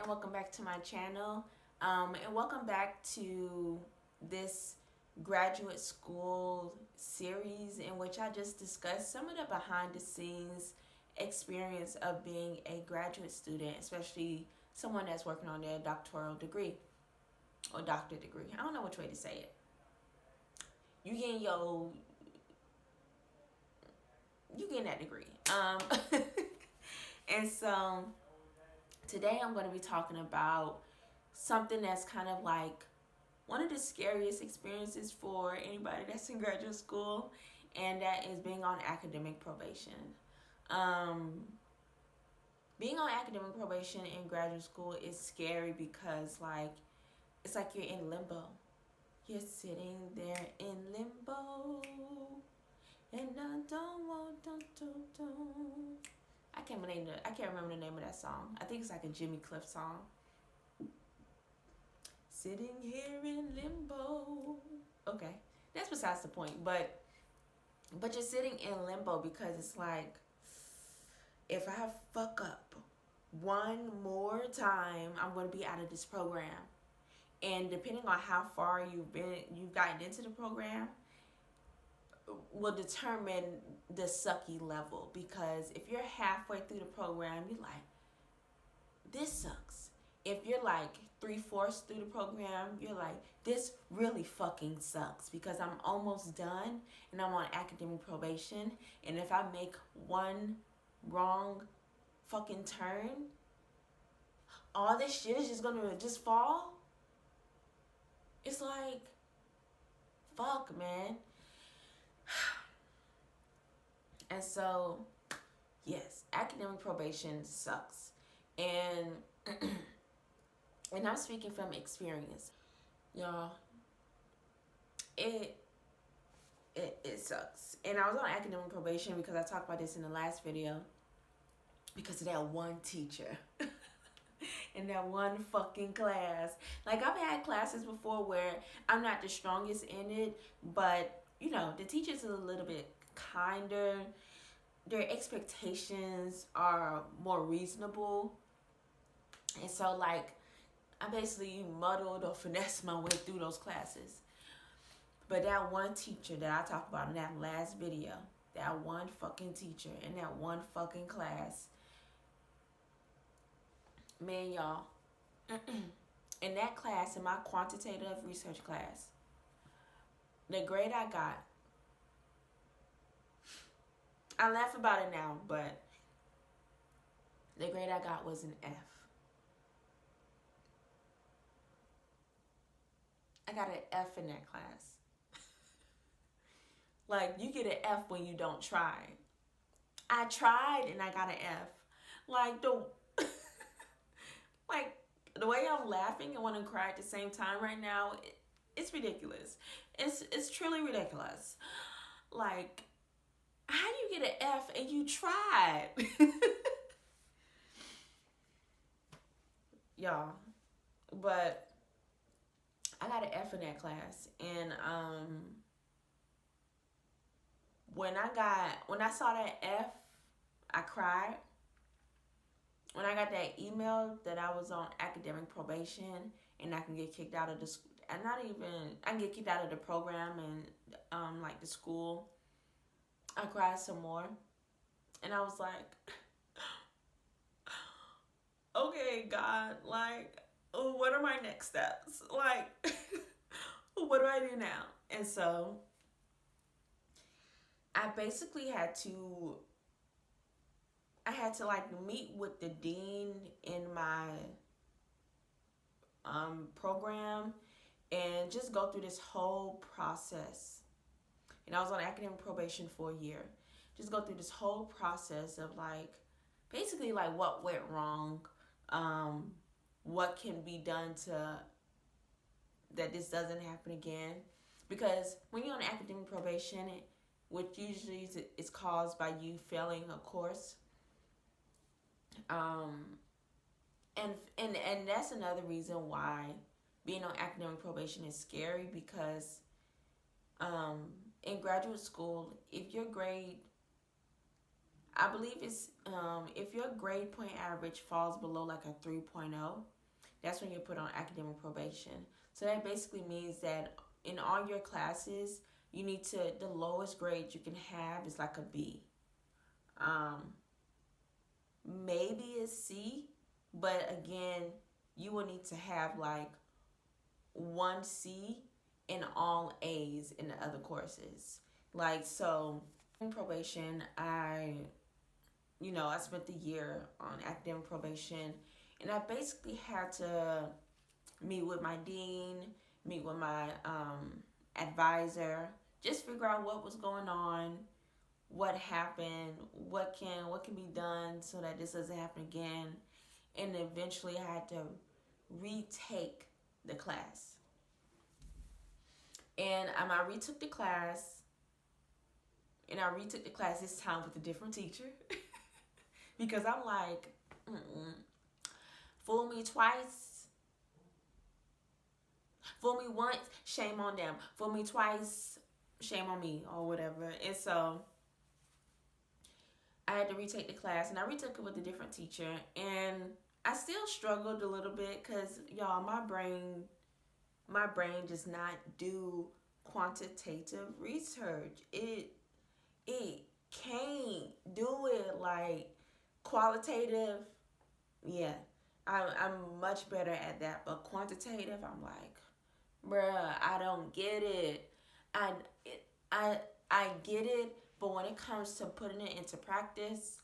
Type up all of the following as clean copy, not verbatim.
and welcome back to my channel. And welcome back to this graduate school series in which I just discussed some of the behind the scenes experience of being a graduate student, especially someone that's working on their doctoral degree or doctor degree. I don't know which way to say it. You getting that degree. And so today I'm going to be talking about something that's kind of like one of the scariest experiences for anybody that's in graduate school, and that is being on academic probation. Being on academic probation in graduate school is scary because it's like you're in limbo. You're sitting there in limbo, and I don't want, don't. I can't remember the name of that song. I think it's like a Jimmy Cliff song. Sitting here in limbo. Okay, that's besides the point. But you're sitting in limbo because it's like, if I fuck up one more time, I'm going to be out of this program. And depending on how far you've gotten into the program, will determine the sucky level. Because if you're halfway through the program, you're like, this sucks. If you're like 3/4 through the program, you're like, this really fucking sucks because I'm almost done and I'm on academic probation. And if I make one wrong fucking turn, all this shit is just gonna just fall. It's like, fuck, man. And so, yes, academic probation sucks. And and I'm speaking from experience. Y'all, it sucks. And I was on academic probation because I talked about this in the last video, because of that one teacher in that one fucking class. Like, I've had classes before where I'm not the strongest in it, but you know, the teachers are a little bit kinder. Their expectations are more reasonable. And so, like, I basically muddled or finessed my way through those classes. But that one teacher that I talked about in that last video, that one fucking teacher in that one fucking class, man, y'all, in that class, in my quantitative research class, the grade I got, I laugh about it now, but the grade I got was an F. I got an F in that class. Like, you get an F when you don't try. I tried and I got an F. Like, the way I'm laughing and want to cry at the same time right now, it's ridiculous. It's truly ridiculous. Like, how do you get an F and you tried? Y'all. But I got an F in that class. And when I saw that F, I cried. When I got that email that I was on academic probation and I can get kicked out of the I can get kicked out of the program and like the school, I cried some more. And I was like, okay, God, like, what are my next steps? Like, what do I do now? And so I basically had to like meet with the dean in my program and just go through this whole process. And I was on academic probation for a year. Just go through this whole process of like, basically like what went wrong, what can be done to that this doesn't happen again. Because when you're on academic probation, which usually is caused by you failing a course, and that's another reason why being on academic probation is scary, because in graduate school, if your grade, I believe it's if your grade point average falls below like a 3.0, that's when you're put on academic probation. So that basically means that in all your classes, you need to, the lowest grade you can have is like a B. Maybe a C, but again, you will need to have like one C and all A's in the other courses. Like, so in probation, I spent the year on academic probation, and I basically had to meet with my dean, meet with my advisor, just figure out what was going on, what happened, what can be done so that this doesn't happen again, and eventually I had to retake the class. And I retook the class, and I retook the class this time with a different teacher because I'm like, fool me twice, fool me once, shame on them. Fool me twice, shame on me, or whatever. And so I had to retake the class, and I retook it with a different teacher, and I still struggled a little bit because, y'all, my brain does not do quantitative research. It can't do it. Like, qualitative, yeah, I'm much better at that, but quantitative, I'm like, bruh, I don't get it. I I get it, but when it comes to putting it into practice,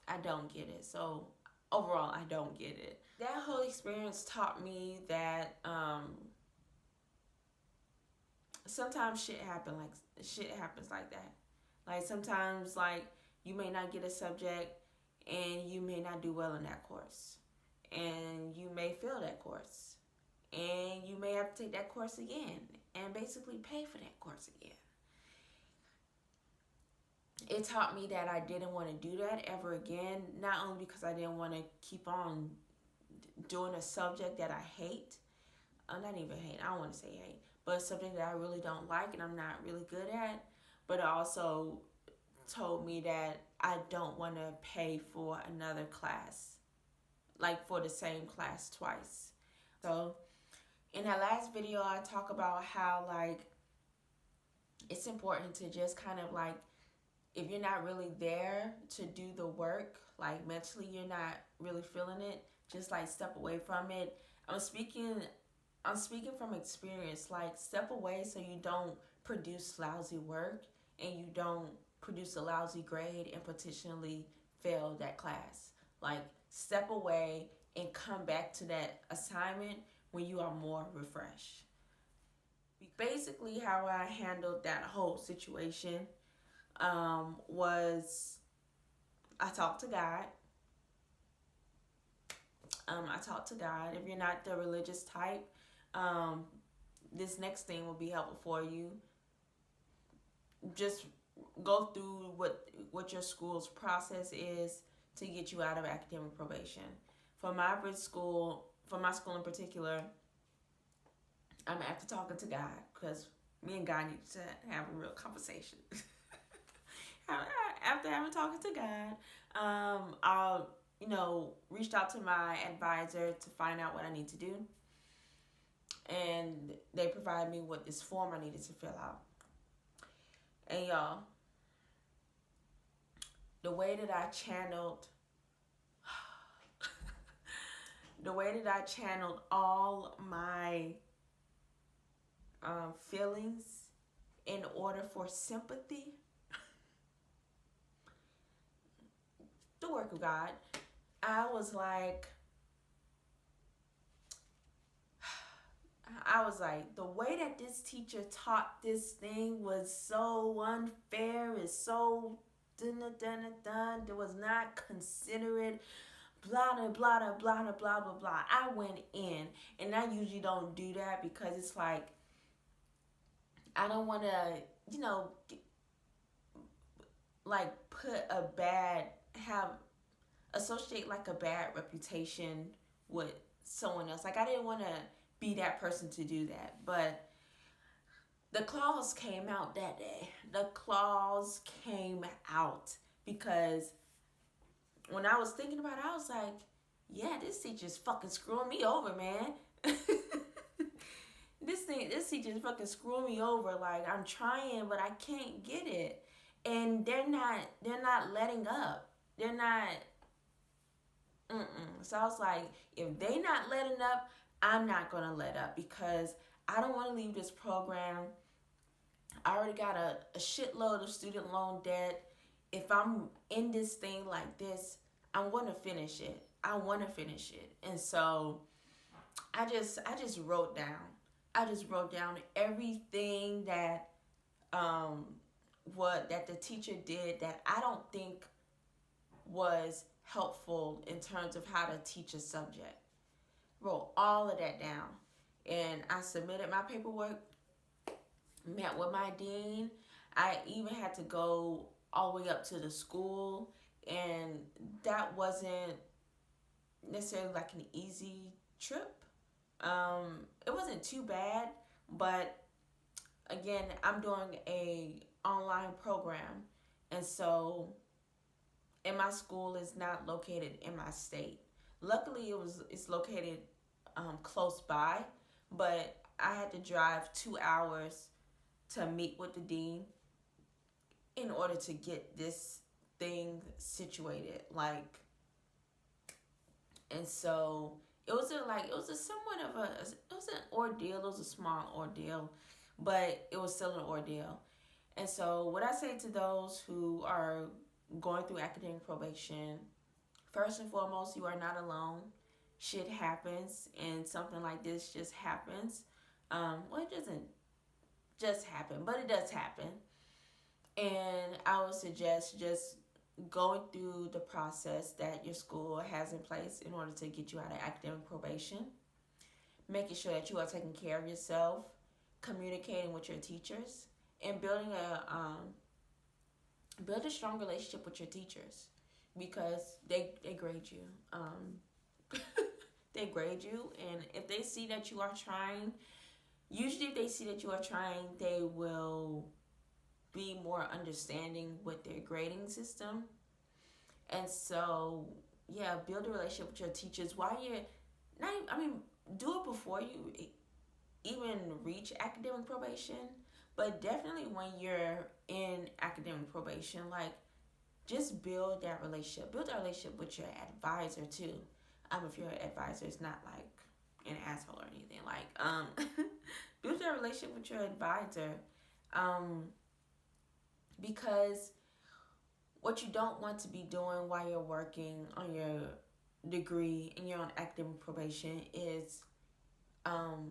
I don't get it. So overall, I don't get it. That whole experience taught me that sometimes shit happens like that. Like, sometimes, like, you may not get a subject and you may not do well in that course, and you may fail that course, and you may have to take that course again and basically pay for that course again. It taught me that I didn't want to do that ever again, not only because I didn't want to keep on doing a subject that I hate, not even hate, I don't want to say hate, but a subject that I really don't like and I'm not really good at, but it also told me that I don't want to pay for another class, like for the same class twice. So in that last video, I talk about how, like, it's important to just kind of, like, if you're not really there to do the work, like mentally you're not really feeling it, just like step away from it. I'm speaking from experience. Like, step away so you don't produce lousy work and you don't produce a lousy grade and potentially fail that class. Like, step away and come back to that assignment when you are more refreshed. Basically, how I handled that whole situation was I talked to God. I talked to God. If you're not the religious type, this next thing will be helpful for you. Just go through what your school's process is to get you out of academic probation. For my school in particular, I'm after talking to God, because me and God need to have a real conversation. After having talking to God, I'll reached out to my advisor to find out what I need to do, and they provided me with this form I needed to fill out. And y'all, the way that I channeled all my feelings in order for sympathy, the work of God, I was like, the way that this teacher taught this thing was so unfair, it's so dun. It was not considerate, blah, blah, blah, blah, blah, blah, blah, blah. I went in, and I usually don't do that because it's like, I don't want to, like, associate like a bad reputation with someone else. Like, I didn't want to be that person to do that. But the claws came out that day. The claws came out because when I was thinking about it, I was like, yeah, this teacher's fucking screwing me over, man. This teacher's fucking screwing me over. Like, I'm trying, but I can't get it. And they're not letting up. They're not, So I was like, if they not letting up, I'm not gonna let up, because I don't want to leave this program. I already got a shitload of student loan debt. If I'm in this thing like this, I want to finish it. I want to finish it. And so I just wrote down. I just wrote down everything that um what that the teacher did that I don't think was helpful in terms of how to teach a subject. Wrote all of that down. And I submitted my paperwork, met with my dean. I even had to go all the way up to the school, and that wasn't necessarily like an easy trip. It wasn't too bad, but again, I'm doing a online program, and so and my school is not located in my state. Luckily, it's located close by, but I had to drive 2 hours to meet with the dean in order to get this thing situated. Like, and so it was a somewhat of a it was an ordeal. It was a small ordeal, but it was still an ordeal. And so what I say to those who are going through academic probation, first and foremost, you are not alone. Shit happens, and something like this just happens. Well, it doesn't just happen, but it does happen. And I would suggest just going through the process that your school has in place in order to get you out of academic probation, making sure that you are taking care of yourself, communicating with your teachers, and build a strong relationship with your teachers, because they grade you. They grade you, and if they see that you are trying, usually if they see that you are trying, they will be more understanding with their grading system. And so, yeah, build a relationship with your teachers while you're not. I mean, do it before you even reach academic probation, but definitely when you're in academic probation, like, just build that relationship. Build that relationship with your advisor too. If your advisor is not like an asshole or anything, like, build that relationship with your advisor, um, because what you don't want to be doing while you're working on your degree and you're on academic probation is um,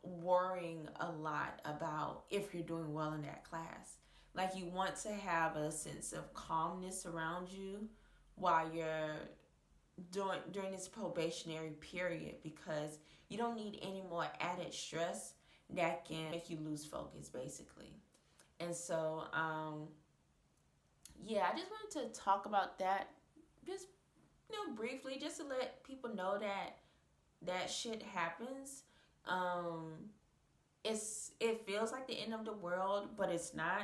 worrying a lot about if you're doing well in that class. Like, you want to have a sense of calmness around you while you're during this probationary period, because you don't need any more added stress that can make you lose focus, basically. And so, yeah, I just wanted to talk about that, just briefly, just to let people know that that shit happens. Um, it feels like the end of the world, but it's not.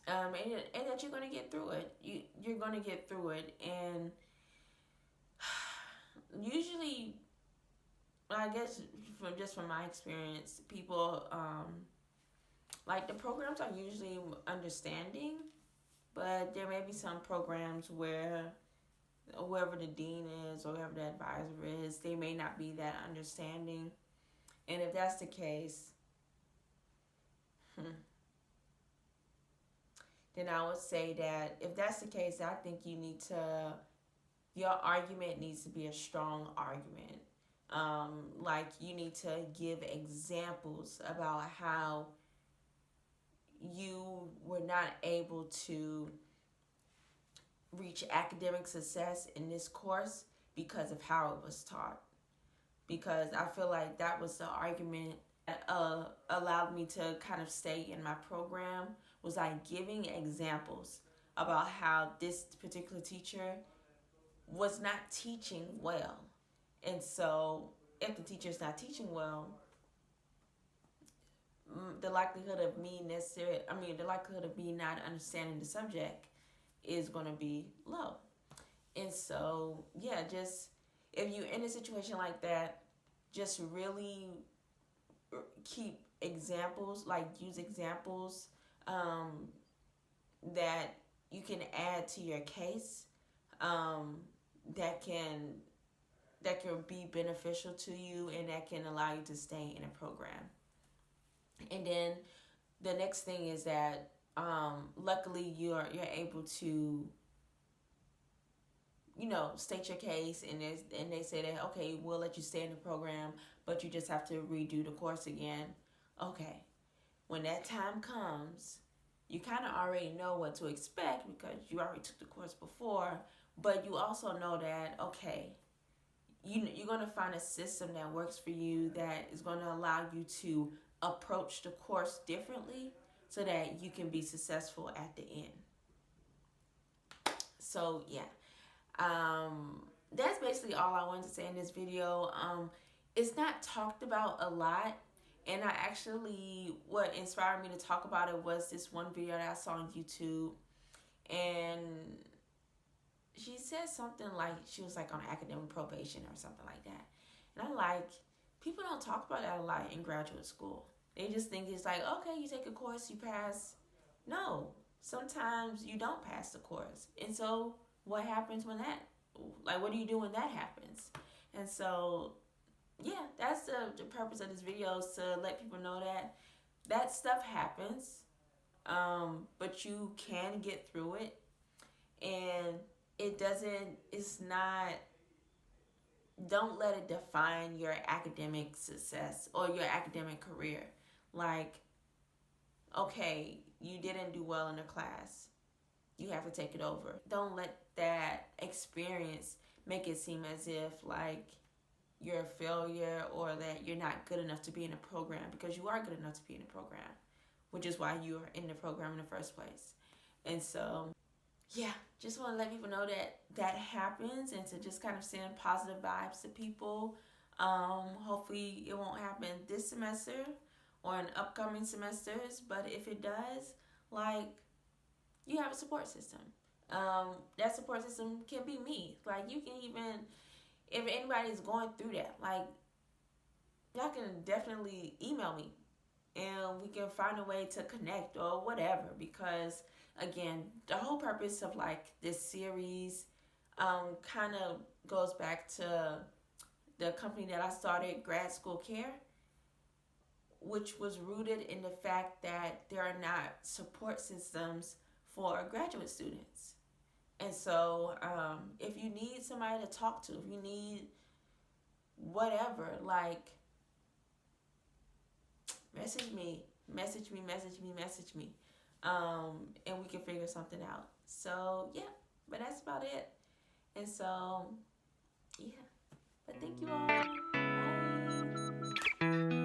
And that you're gonna get through it. You're gonna get through it, and usually, I guess from my experience, people like, the programs are usually understanding, but there may be some programs where whoever the dean is or whoever the advisor is, they may not be that understanding. And if that's the case, then I would say that if that's the case, I think your argument needs to be a strong argument. Like, you need to give examples about how you were not able to reach academic success in this course because of how it was taught. Because I feel like that was the argument that allowed me to kind of stay in my program, was like giving examples about how this particular teacher was not teaching well. And so if the teacher's not teaching well, the likelihood of me not understanding the subject is going to be low. And so, yeah, just if you're in a situation like that, just really keep examples, like use examples um, that you can add to your case um, that can be beneficial to you and that can allow you to stay in a program. And then the next thing is that luckily you're able to state your case, and they say that okay, we'll let you stay in the program, but you just have to redo the course again. Okay, when that time comes, you kind of already know what to expect because you already took the course before, but you also know that okay, you're going to find a system that works for you that is going to allow you to approach the course differently so that you can be successful at the end. So yeah, that's basically all I wanted to say in this video. It's not talked about a lot, and what inspired me to talk about it was this one video that I saw on YouTube, and she said something like she was like on academic probation or something like that. And I'm like, people don't talk about that a lot in graduate school. They just think it's like, okay, you take a course, you pass. No, sometimes you don't pass the course. And so what happens when what do you do when that happens? And so, yeah, that's the purpose of this video, is to let people know that stuff happens, but you can get through it. And it's not, don't let it define your academic success or your academic career. Like, okay, you didn't do well in a class, you have to take it over. Don't let that experience make it seem as if like you're a failure or that you're not good enough to be in a program, because you are good enough to be in a program, which is why you are in the program in the first place. And so, yeah, just want to let people know that happens, and to just kind of send positive vibes to people. Hopefully it won't happen this semester or in upcoming semesters, but if it does, like, you have a support system. That support system can be me. Like, you can even, if anybody's going through that, like, y'all can definitely email me and we can find a way to connect or whatever, because again, the whole purpose of like this series kind of goes back to the company that I started, Grad School Care, which was rooted in the fact that there are not support systems for graduate students. And so if you need somebody to talk to, if you need whatever, like, message me, and we can figure something out. So yeah, but that's about it. And so yeah, but thank you all. Bye.